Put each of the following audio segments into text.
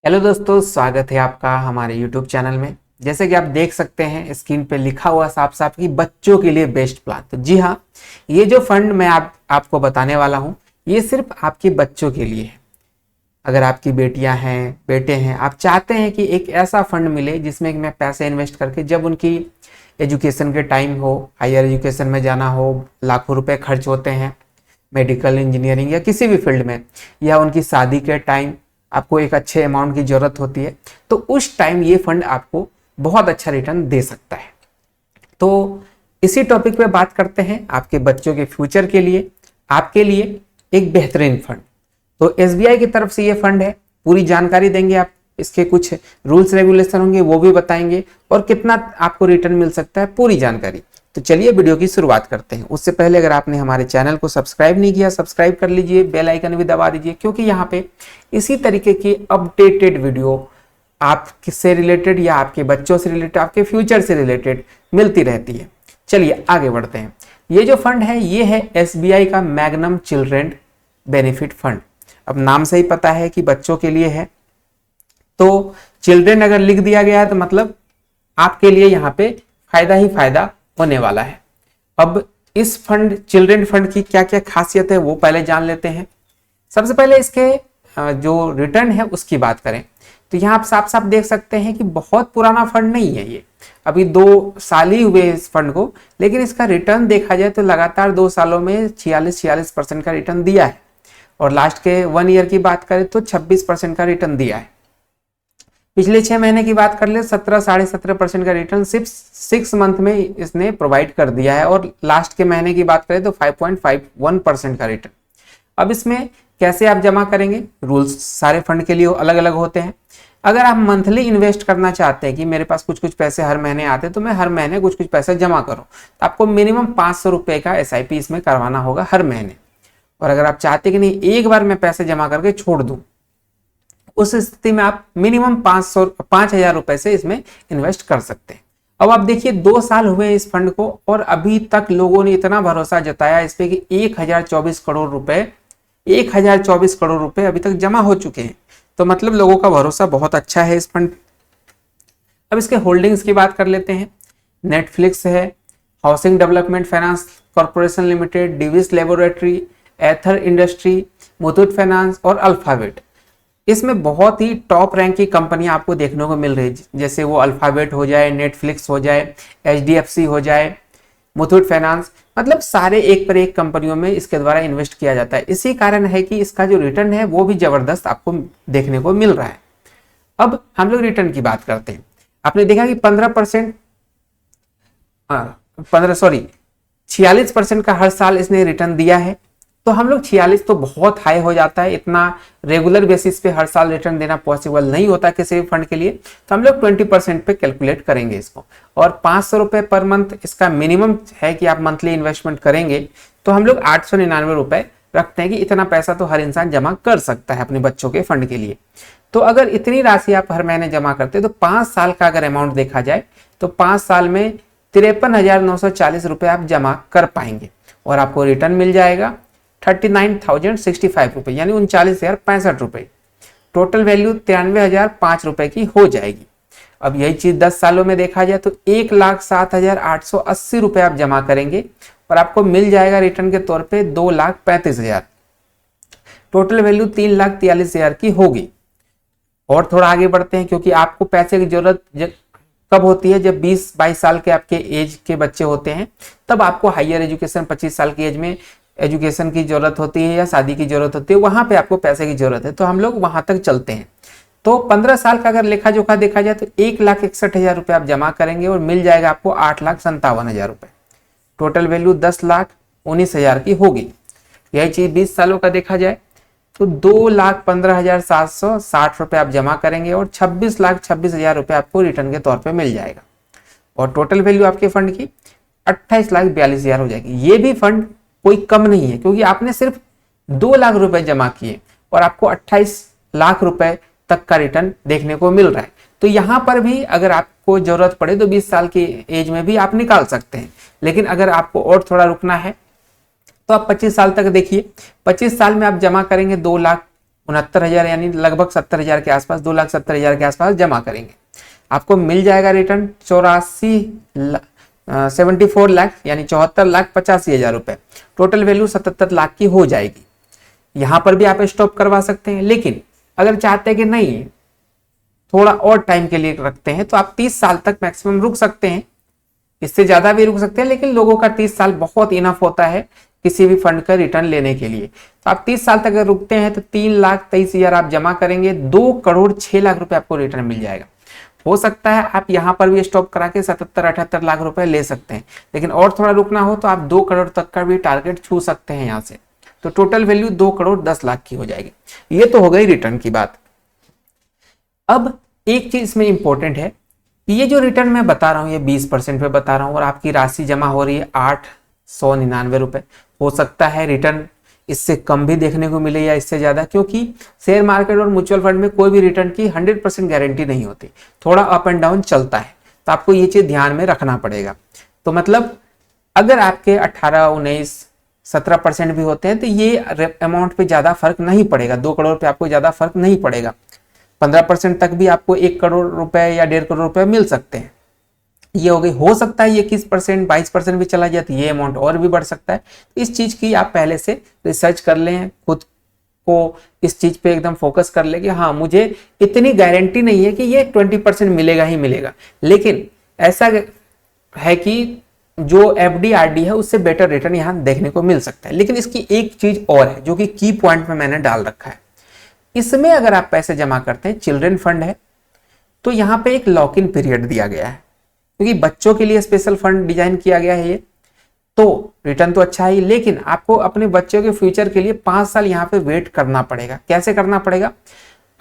Hello दोस्तों, स्वागत है आपका हमारे YouTube चैनल में। जैसे कि आप देख सकते हैं स्क्रीन पे लिखा हुआ साफ साफ कि बच्चों के लिए बेस्ट प्लान। तो जी हाँ, ये जो फंड मैं आपको बताने वाला हूँ ये सिर्फ आपके बच्चों के लिए है। अगर आपकी बेटियां हैं, बेटे हैं, आप चाहते हैं कि एक ऐसा फंड मिले जिसमें मैं पैसे इन्वेस्ट करके जब उनकी एजुकेशन के टाइम हो, हायर एजुकेशन में जाना हो, लाखों रुपए खर्च होते हैं मेडिकल, इंजीनियरिंग या किसी भी फील्ड में, या उनकी शादी के टाइम आपको एक अच्छे अमाउंट की जरूरत होती है, तो उस टाइम ये फंड आपको बहुत अच्छा रिटर्न दे सकता है। तो इसी टॉपिक पे बात करते हैं आपके बच्चों के फ्यूचर के लिए, आपके लिए एक बेहतरीन फंड। तो एसबीआई की तरफ से ये फंड है, पूरी जानकारी देंगे आप, इसके कुछ रूल्स रेगुलेशन होंगे वो भी बताएंगे, और कितना आपको रिटर्न मिल सकता है पूरी जानकारी। तो चलिए वीडियो की शुरुआत करते हैं। उससे पहले अगर आपने हमारे चैनल को सब्सक्राइब नहीं किया, सब्सक्राइब कर लीजिए, बेल आइकन भी दबा दीजिए, क्योंकि यहाँ पे इसी तरीके की अपडेटेड वीडियो आपसे रिलेटेड या आपके बच्चों से रिलेटेड, आपके फ्यूचर से रिलेटेड मिलती रहती है। चलिए आगे बढ़ते हैं। ये जो फंड है ये है एसबीआई का मैग्नम चिल्ड्रेन बेनिफिट फंड। अब नाम से ही पता है कि बच्चों के लिए है, तो चिल्ड्रेन अगर लिख दिया गया है तो मतलब आपके लिए यहाँ पे फायदा ही फायदा होने वाला है। अब इस फंड, चिल्ड्रेन फंड की क्या क्या खासियत है वो पहले जान लेते हैं। सबसे पहले इसके जो रिटर्न है उसकी बात करें तो यहाँ आप साफ साफ देख सकते हैं कि बहुत पुराना फंड नहीं है ये, अभी 2 साल ही हुए इस फंड को, लेकिन इसका रिटर्न देखा जाए तो लगातार 2 सालों में 46% का रिटर्न दिया है, और लास्ट के 1 ईयर की बात करें तो 26% का रिटर्न दिया है। पिछले 6 महीने की बात कर ले 17-17.5% का रिटर्न सिर्फ 6 मंथ में इसने प्रोवाइड कर दिया है, और लास्ट के महीने की बात करें तो 5.51% का रिटर्न। अब इसमें कैसे आप जमा करेंगे, रूल्स सारे फंड के लिए अलग अलग होते हैं। अगर आप मंथली इन्वेस्ट करना चाहते हैं कि मेरे पास कुछ कुछ पैसे हर महीने आते हैं तो मैं हर महीने कुछ कुछ पैसे जमा करूं, तो आपको मिनिमम 500 रुपए का एसआईपी इसमें करवाना होगा हर महीने। और अगर आप चाहते कि नहीं एक बार मैं पैसे जमा करके छोड़ दूं, उस स्थिति में आप मिनिमम 5,000 रुपए से इसमें इन्वेस्ट कर सकते हैं। अब आप देखिए 2 साल हुए इस फंड को, और अभी तक लोगों ने इतना भरोसा जताया इस पे कि 1024 करोड़ रुपए अभी तक जमा हो चुके हैं। तो मतलब लोगों का भरोसा बहुत अच्छा है इस फंड। अब इसके होल्डिंग्स की बात कर लेते हैं। नेटफ्लिक्स है, housing development finance corporation limited, Divis laboratory, Ather industry, Muthoot finance और अल्फाबेट। इसमें बहुत ही टॉप रैंक की कंपनियां आपको देखने को मिल रही है, जैसे वो अल्फाबेट हो जाए, नेटफ्लिक्स हो जाए, एचडीएफसी हो जाए, मुथूट फाइनेंस, मतलब सारे एक पर एक कंपनियों में इसके द्वारा इन्वेस्ट किया जाता है। इसी कारण है कि इसका जो रिटर्न है वो भी जबरदस्त आपको देखने को मिल रहा है। अब हम लोग रिटर्न की बात करते हैं। आपने देखा कि 46% का हर साल इसने रिटर्न दिया है। तो हम लोग 46 तो बहुत हाई हो जाता है, इतना रेगुलर बेसिस पे हर साल रिटर्न देना पॉसिबल नहीं होता किसी भी फंड के लिए, तो हम लोग 20% पे कैलकुलेट करेंगे इसको। और 500 रुपए पर मंथ इसका मिनिमम है कि आप मंथली इन्वेस्टमेंट करेंगे, तो हम लोग 899 रुपए रखते हैं कि इतना पैसा तो हर इंसान जमा कर सकता है अपने बच्चों के फंड के लिए। तो अगर इतनी राशि आप हर महीने जमा करते हैं तो 5 साल का अगर अमाउंट देखा जाए तो 5 साल में 53,940 रुपए आप जमा कर पाएंगे, और आपको रिटर्न मिल जाएगा 39,065 रुपए, यानी 39,065 रुपए। टोटल वैल्यू 93,005 रुपए की हो जाएगी। अब यही चीज 10 सालों में देखा जाए तो 1,07,880 रुपए आप जमा करेंगे, और आपको मिल जाएगा रिटर्न के तौर पे 2,35,000। टोटल वैल्यू 3,43,000 की होगी। और थोड़ा आगे बढ़ते हैं, क्योंकि आपको पैसे की जरूरत कब होती है, जब 20-22 साल के आपके एज के बच्चे होते हैं, तब आपको हायर एजुकेशन 25 साल की एज में एजुकेशन की जरूरत होती है या शादी की जरूरत होती है, वहां पे आपको पैसे की जरूरत है, तो हम लोग वहां तक चलते हैं। तो 15 साल का अगर लेखा जोखा देखा जाए तो 1,61,000 रुपए आप जमा करेंगे और मिल जाएगा आपको 8,57,000 रुपए। टोटल वैल्यू 10,19,000 की होगी। यही चीज 20 सालों का देखा जाए तो 2,15,760 रुपए आप जमा करेंगे, और 26,26,000 रुपए आपको रिटर्न के तौर पर मिल जाएगा, और टोटल वैल्यू आपके फंड की 28,42,000 हो जाएगी। ये भी फंड कोई कम नहीं है, क्योंकि आपने सिर्फ 2 लाख रुपए जमा किए और आपको 28 लाख रुपए तक का रिटर्न देखने को मिल रहा है। तो यहां पर भी अगर आपको जरूरत पड़े तो 20 साल की एज में भी आप निकाल सकते हैं, लेकिन अगर आपको और थोड़ा रुकना है तो आप 25 साल तक देखिए। 25 साल में आप जमा करेंगे 2 लाख 69,000 यानी लगभग 70,000 के आसपास, 2,70,000 के आसपास जमा करेंगे, आपको मिल जाएगा रिटर्न 74 लाख यानी 74,85,000 रुपए। टोटल वैल्यू 77 लाख की हो जाएगी। यहां पर भी आप स्टॉप करवा सकते हैं, लेकिन अगर चाहते हैं कि नहीं थोड़ा और टाइम के लिए रखते हैं तो आप 30 साल तक मैक्सिमम रुक सकते हैं, इससे ज्यादा भी रुक सकते हैं, लेकिन लोगों का 30 साल बहुत इनफ होता है किसी भी फंड का रिटर्न लेने के लिए। तो आप 30 साल तक अगर रुकते हैं तो 3,23,000 आप जमा करेंगे, 2,06,00,000 रुपए आपको रिटर्न मिल जाएगा। हो सकता है आप यहां पर भी स्टॉप करा के 77-78 लाख रुपए ले सकते हैं, लेकिन और थोड़ा रुकना हो तो आप 2 करोड़ तक का भी टारगेट छू सकते हैं यहां से। तो टोटल वैल्यू 2,10,00,000 की हो जाएगी। ये तो हो गई रिटर्न की बात। अब एक चीज इसमें इंपॉर्टेंट है, ये जो रिटर्न मैं बता रहा हूं ये 20% पे बता रहा हूं और आपकी राशि जमा हो रही है 899 रुपए। हो सकता है रिटर्न इससे कम भी देखने को मिले या इससे ज्यादा, क्योंकि शेयर मार्केट और म्यूचुअल फंड में कोई भी रिटर्न की 100% गारंटी नहीं होती, थोड़ा अप एंड डाउन चलता है। तो आपको ये चीज ध्यान में रखना पड़ेगा। तो मतलब अगर आपके 18, 19, 17% भी होते हैं तो ये अमाउंट पे ज्यादा फर्क नहीं पड़ेगा, 2 करोड़ पे आपको ज्यादा फर्क नहीं पड़ेगा। 15% तक भी आपको 1 करोड़ रुपए या 1.5 करोड़ रुपए मिल सकते हैं। ये हो गई। हो सकता है ये 21%, 22% भी चला जाए तो ये अमाउंट और भी बढ़ सकता है। इस चीज की आप पहले से रिसर्च कर लें, खुद को इस चीज पे एकदम फोकस कर ले कि हाँ मुझे इतनी गारंटी नहीं है कि ये 20% मिलेगा ही मिलेगा, लेकिन ऐसा है कि जो एफडी आरडी है उससे बेटर रिटर्न यहाँ देखने को मिल सकता है। लेकिन इसकी एक चीज और है जो कि की पॉइंट में मैंने डाल रखा है, इसमें अगर आप पैसे जमा करते हैं, चिल्ड्रन फंड है, तो यहाँ पे एक लॉक इन पीरियड दिया गया है, क्योंकि बच्चों के लिए स्पेशल फंड डिजाइन किया गया है ये। तो रिटर्न तो अच्छा है, लेकिन आपको अपने बच्चों के फ्यूचर के लिए 5 साल यहाँ पे वेट करना पड़ेगा। कैसे करना पड़ेगा?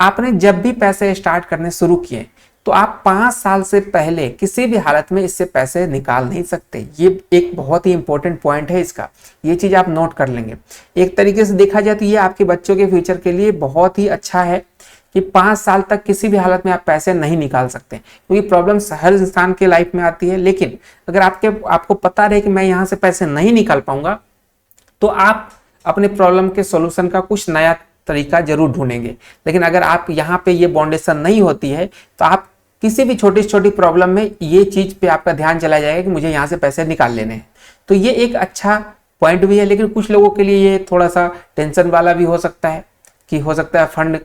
आपने जब भी पैसे स्टार्ट करने शुरू किए तो आप 5 साल से पहले किसी भी हालत में इससे पैसे निकाल नहीं सकते। ये एक बहुत ही इंपॉर्टेंट पॉइंट है इसका, ये चीज आप नोट कर लेंगे। एक तरीके से देखा जाए तो ये आपके बच्चों के फ्यूचर के लिए बहुत ही अच्छा है कि 5 साल तक किसी भी हालत में आप पैसे नहीं निकाल सकते, क्योंकि प्रॉब्लम्स हर इंसान के लाइफ में आती है। लेकिन अगर आपको पता रहे कि मैं यहाँ से पैसे नहीं निकाल पाऊंगा, तो आप अपने प्रॉब्लम के सॉल्यूशन का कुछ नया तरीका जरूर ढूंढेंगे। लेकिन अगर आप यहाँ पे ये बाउंडेशन नहीं होती है तो आप किसी भी छोटी छोटी प्रॉब्लम में ये चीज पे आपका ध्यान चला जाएगा कि मुझे यहाँ से पैसे निकाल लेने हैं। तो ये एक अच्छा पॉइंट भी है, लेकिन कुछ लोगों के लिए ये थोड़ा सा टेंशन वाला भी हो सकता है कि हो सकता है फंड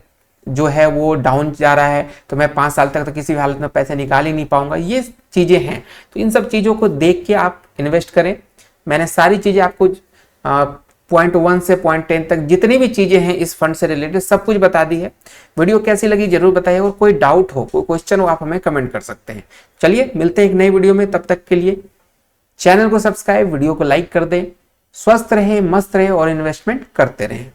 जो है वो डाउन जा रहा है तो मैं 5 साल तक तो किसी भी हालत में पैसे निकाल ही नहीं पाऊंगा। ये चीजें हैं, तो इन सब चीजों को देख के आप इन्वेस्ट करें। मैंने सारी चीजें आपको पॉइंट 1 से पॉइंट 10 तक जितनी भी चीजें हैं इस फंड से रिलेटेड सब कुछ बता दी है। वीडियो कैसी लगी जरूर बताइए, और कोई डाउट हो, कोई क्वेश्चन हो, आप हमें कमेंट कर सकते हैं। चलिए मिलते हैं एक नई वीडियो में, तब तक के लिए चैनल को सब्सक्राइब, वीडियो को लाइक कर दें। स्वस्थ रहे, मस्त रहे और इन्वेस्टमेंट करते रहें।